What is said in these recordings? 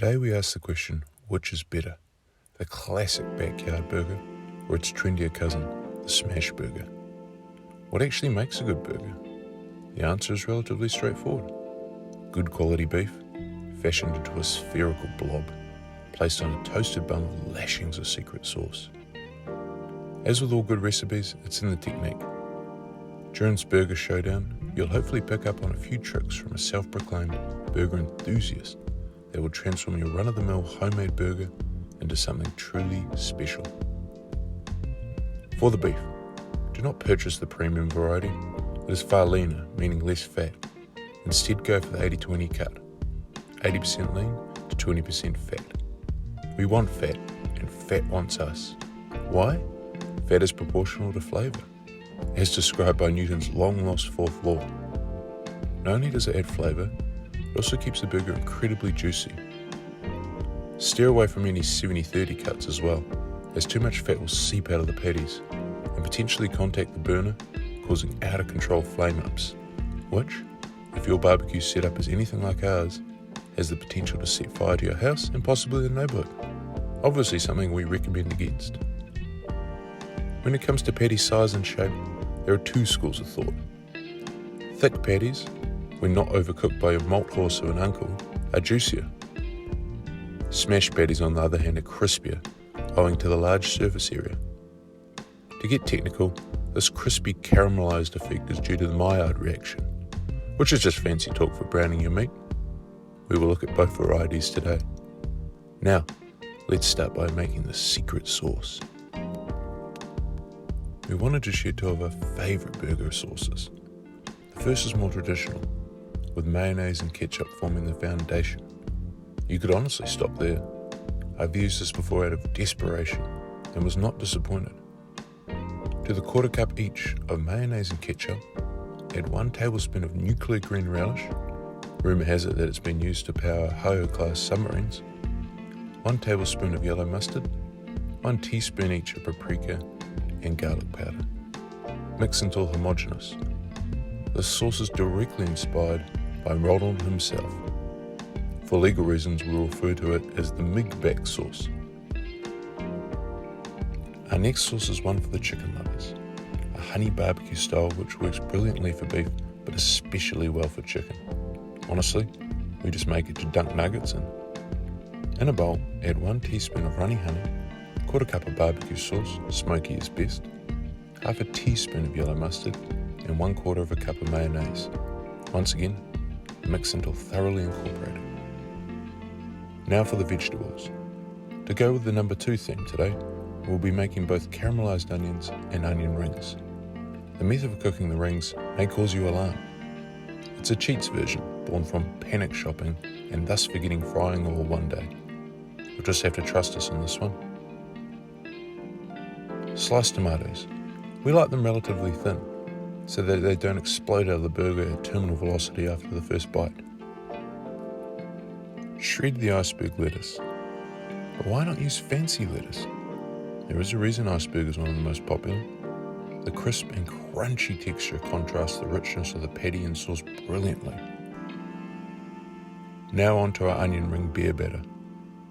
Today we ask the question, which is better, the classic backyard burger or its trendier cousin, the smash burger? What actually makes a good burger? The answer is relatively straightforward. Good quality beef, fashioned into a spherical blob, placed on a toasted bun with lashings of secret sauce. As with all good recipes, it's in the technique. During this burger showdown, you'll hopefully pick up on a few tricks from a self-proclaimed burger enthusiast that will transform your run-of-the-mill homemade burger into something truly special. For the beef, do not purchase the premium variety. It is far leaner, meaning less fat. Instead, go for the 80-20 cut, 80% lean to 20% fat. We want fat, and fat wants us. Why? Fat is proportional to flavour, as described by Newton's long-lost fourth law. Not only does it add flavour, it also keeps the burger incredibly juicy. Steer away from any 70-30 cuts as well, as too much fat will seep out of the patties and potentially contact the burner, causing out-of-control flame-ups, which, if your barbecue setup is anything like ours, has the potential to set fire to your house and possibly the neighbourhood. Obviously something we recommend against. When it comes to patty size and shape, there are two schools of thought. Thick patties, when not overcooked by your malt horse of an uncle, are juicier. Smash patties, on the other hand, are crispier, owing to the large surface area. To get technical, this crispy caramelised effect is due to the Maillard reaction, which is just fancy talk for browning your meat. We will look at both varieties today. Now, let's start by making the secret sauce. We wanted to share two of our favourite burger sauces. The first is more traditional, with mayonnaise and ketchup forming the foundation. You could honestly stop there. I've used this before out of desperation and was not disappointed. To the quarter cup each of mayonnaise and ketchup, add 1 tablespoon of nuclear green relish. Rumour has it that it's been used to power Ho-class submarines. 1 tablespoon of yellow mustard, 1 teaspoon each of paprika and garlic powder. Mix until homogeneous. This sauce is directly inspired by Ronald himself. For legal reasons, we'll refer to it as the Mig-back sauce. Our next sauce is one for the chicken lovers, a honey barbecue style which works brilliantly for beef, but especially well for chicken. Honestly, we just make it to dunk nuggets in. In a bowl, add 1 teaspoon of runny honey, 1/4 cup of barbecue sauce, smoky is best, 1/2 teaspoon of yellow mustard, and 1/4 cup of mayonnaise. Once again, mix until thoroughly incorporated. Now for the vegetables. To go with the number 2 theme today, we'll be making both caramelised onions and onion rings. The method of cooking the rings may cause you alarm. It's a cheats version, born from panic shopping and thus forgetting frying oil one day. You'll just have to trust us on this one. Sliced tomatoes. We like them relatively thin, so that they don't explode out of the burger at terminal velocity after the first bite. Shred the iceberg lettuce. But why not use fancy lettuce? There is a reason iceberg is one of the most popular. The crisp and crunchy texture contrasts the richness of the patty and sauce brilliantly. Now on to our onion ring beer batter.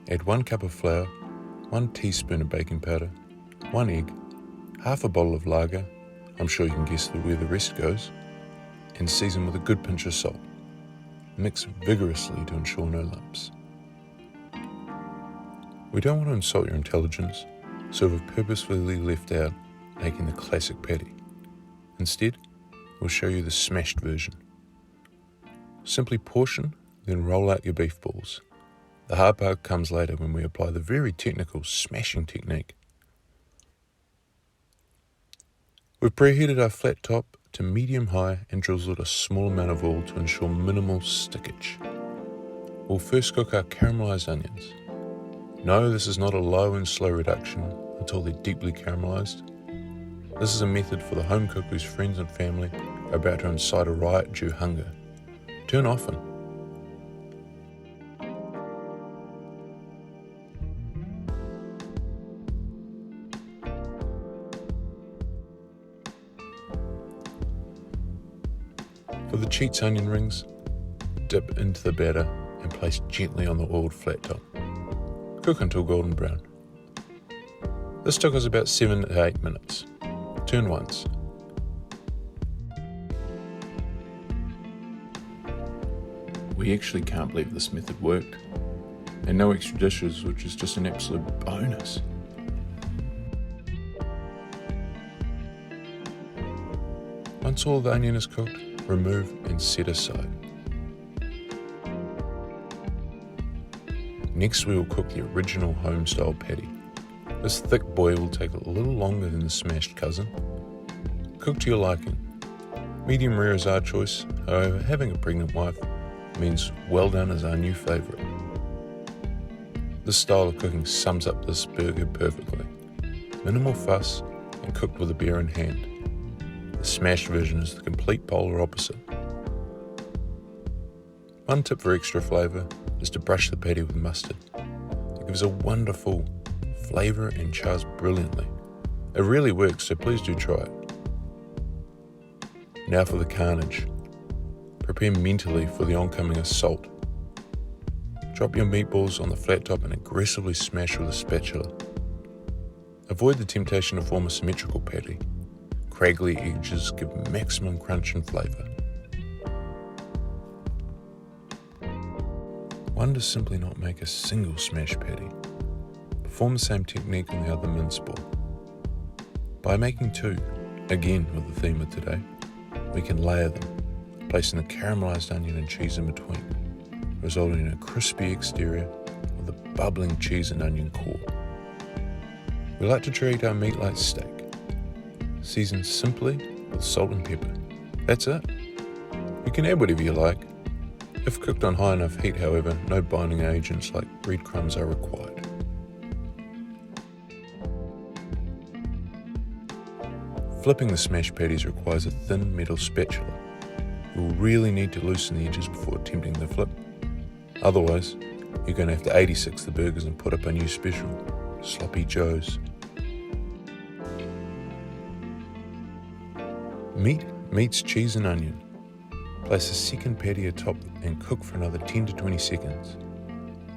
Add 1 cup of flour, 1 teaspoon of baking powder, 1 egg, 1/2 bottle of lager, I'm sure you can guess where the rest goes, and season with a good pinch of salt. Mix vigorously to ensure no lumps. We don't want to insult your intelligence, so we've purposefully left out making the classic patty. Instead, we'll show you the smashed version. Simply portion, then roll out your beef balls. The hard part comes later when we apply the very technical smashing technique. We've preheated our flat top to medium-high and drizzled a small amount of oil to ensure minimal stickage. We'll first cook our caramelised onions. No, this is not a low and slow reduction until they're deeply caramelised. This is a method for the home cook whose friends and family are about to incite a riot due hunger. Turn often. For the cheats onion rings, dip into the batter and place gently on the oiled flat top. Cook until golden brown. This took us about 7 to 8 minutes. Turn once. We actually can't believe this method worked. And no extra dishes, which is just an absolute bonus. Once all the onion is cooked, remove and set aside. Next we will cook the original home-style patty. This thick boy will take a little longer than the smashed cousin. Cook to your liking. Medium rare is our choice, however having a pregnant wife means well done is our new favourite. This style of cooking sums up this burger perfectly. Minimal fuss and cooked with a beer in hand. The smashed version is the complete polar opposite. One tip for extra flavour is to brush the patty with mustard. It gives a wonderful flavour and chars brilliantly. It really works, so please do try it. Now for the carnage. Prepare mentally for the oncoming assault. Drop your meatballs on the flat top and aggressively smash with a spatula. Avoid the temptation to form a symmetrical patty. Craggly edges give maximum crunch and flavour. One does simply not make a single smash patty. Perform the same technique on the other mince ball. By making two, again with the theme of today, we can layer them, placing the caramelised onion and cheese in between, resulting in a crispy exterior with a bubbling cheese and onion core. We like to treat our meat like steak. Season simply with salt and pepper. That's it. You can add whatever you like. If cooked on high enough heat, however, no binding agents like breadcrumbs are required. Flipping the smashed patties requires a thin metal spatula. You will really need to loosen the edges before attempting the flip. Otherwise, you're going to have to 86 the burgers and put up a new special, Sloppy Joe's. Meat meets cheese and onion. Place a second patty atop and cook for another 10 to 20 seconds.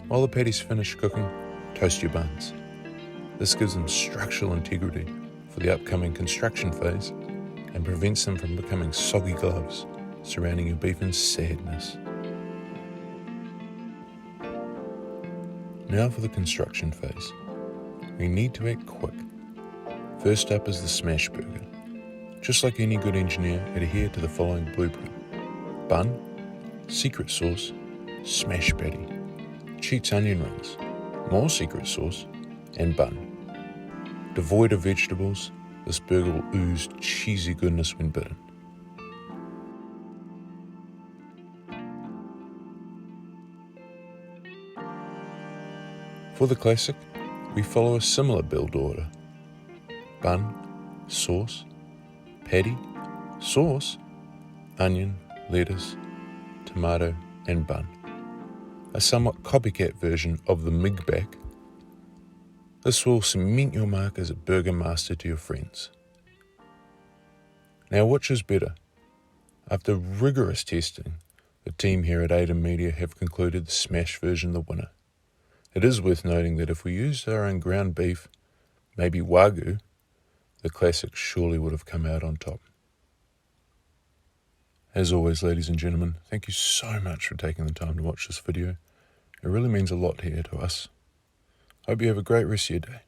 While the patties finish cooking, toast your buns. This gives them structural integrity for the upcoming construction phase and prevents them from becoming soggy gloves surrounding your beef in sadness. Now for the construction phase. We need to act quick. First up is the smash burger. Just like any good engineer, adhere to the following blueprint. Bun, secret sauce, smash patty, Cheats onion rings, more secret sauce, and bun. Devoid of vegetables, this burger will ooze cheesy goodness when bitten. For the classic, we follow a similar build order. Bun, sauce, patty, sauce, onion, lettuce, tomato, and bun. A somewhat copycat version of the MIG back. This will cement your mark as a burger master to your friends. Now, which is better? After rigorous testing, the team here at Aiden Media have concluded the smash version the winner. It is worth noting that if we used our own ground beef, maybe Wagyu, the classic surely would have come out on top. As always, ladies and gentlemen, thank you so much for taking the time to watch this video. It really means a lot here to us. Hope you have a great rest of your day.